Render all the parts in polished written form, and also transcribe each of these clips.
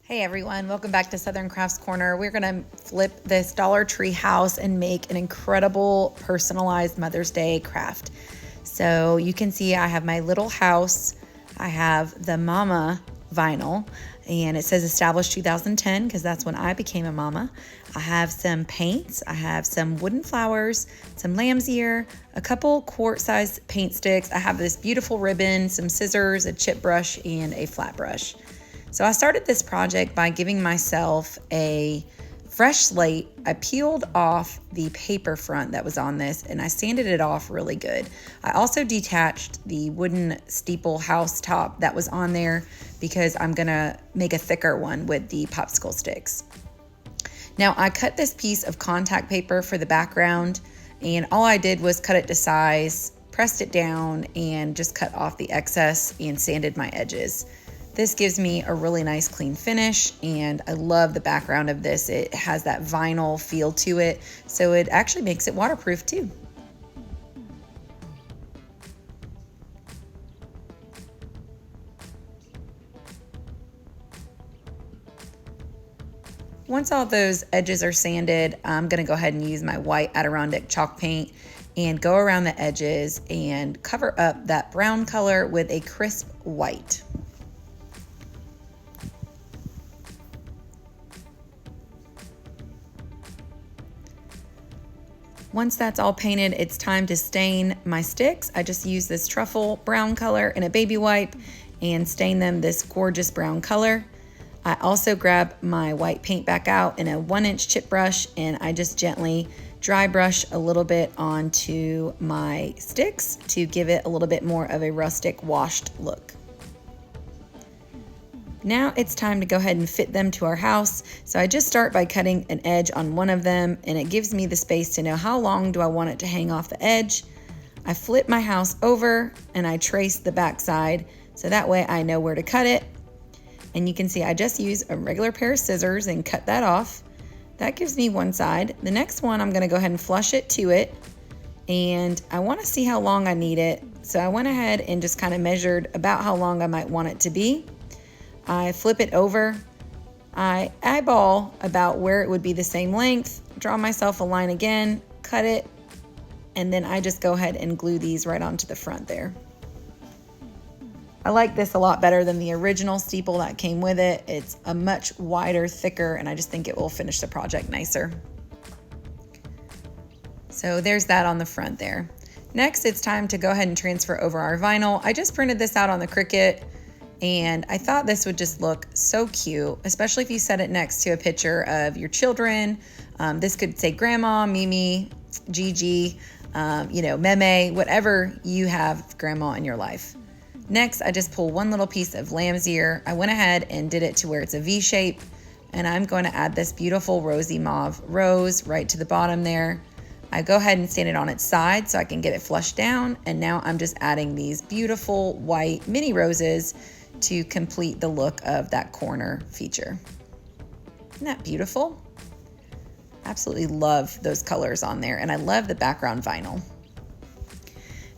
Hey everyone, welcome back to Southern Crafts Corner. We're gonna flip this Dollar Tree house and make an incredible personalized Mother's Day craft. So you can see I have my little house. I have the mama vinyl and it says established 2010 because that's when I became a mama. I have some paints, I have some wooden flowers, some lamb's ear, a couple quart-sized paint sticks. I have this beautiful ribbon, some scissors, a chip brush, and a flat brush. So I started this project by giving myself a fresh slate. I peeled off the paper front that was on this and I sanded it off really good. I also detached the wooden steeple house top that was on there because I'm gonna make a thicker one with the popsicle sticks. Now I cut this piece of contact paper for the background and all I did was cut it to size, pressed it down, and just cut off the excess and sanded my edges. This gives me a really nice clean finish and I love the background of this. It has that vinyl feel to it, so it actually makes it waterproof too. Once all those edges are sanded, I'm gonna go ahead and use my white Adirondack chalk paint and go around the edges and cover up that brown color with a crisp white. Once that's all painted, it's time to stain my sticks. I just use this truffle brown color in a baby wipe and stain them this gorgeous brown color. I also grab my white paint back out in a 1-inch chip brush and I just gently dry brush a little bit onto my sticks to give it a little bit more of a rustic washed look. Now it's time to go ahead and fit them to our house. So I just start by cutting an edge on one of them and it gives me the space to know how long do I want it to hang off the edge. I flip my house over and I trace the back side so that way I know where to cut it. And you can see I just use a regular pair of scissors and cut that off. That gives me one side. The next one I'm gonna go ahead and flush it to it and I wanna see how long I need it. So I went ahead and just kind of measured about how long I might want it to be. I flip it over, I eyeball about where it would be the same length, draw myself a line again, cut it, and then I just go ahead and glue these right onto the front there. I like this a lot better than the original steeple that came with it. It's a much wider, thicker, and I just think it will finish the project nicer. So there's that on the front there. Next, it's time to go ahead and transfer over our vinyl. I just printed this out on the Cricut. And I thought this would just look so cute, especially if you set it next to a picture of your children. This could say Grandma, Mimi, Gigi, Meme, whatever you have grandma in your life. Next, I just pull one little piece of lamb's ear. I went ahead and did it to where it's a V shape. And I'm going to add this beautiful rosy mauve rose right to the bottom there. I go ahead and stand it on its side so I can get it flushed down. And now I'm just adding these beautiful white mini roses to complete the look of that corner feature. Isn't that beautiful? Absolutely love those colors on there, and I love the background vinyl.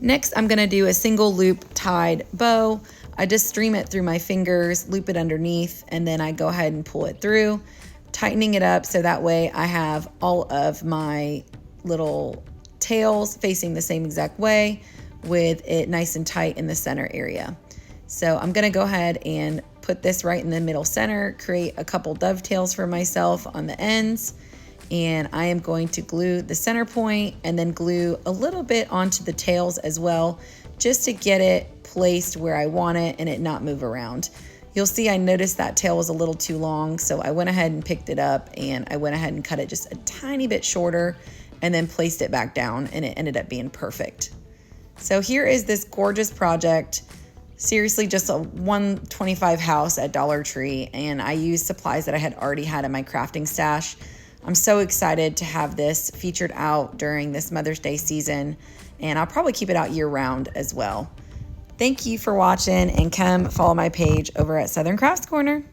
Next, I'm gonna do a single loop tied bow. I just stream it through my fingers, loop it underneath, and then I go ahead and pull it through, tightening it up so that way I have all of my little tails facing the same exact way with it nice and tight in the center area. So I'm gonna go ahead and put this right in the middle center, create a couple dovetails for myself on the ends, and I am going to glue the center point and then glue a little bit onto the tails as well, just to get it placed where I want it and it not move around. You'll see I noticed that tail was a little too long, so I went ahead and picked it up and I went ahead and cut it just a tiny bit shorter and then placed it back down, and it ended up being perfect. So here is this gorgeous project. Seriously, just a $125 house at Dollar Tree, and I used supplies that I had already had in my crafting stash. I'm so excited to have this featured out during this Mother's Day season, and I'll probably keep it out year round as well. Thank you for watching, and come follow my page over at Southern Crafts Corner.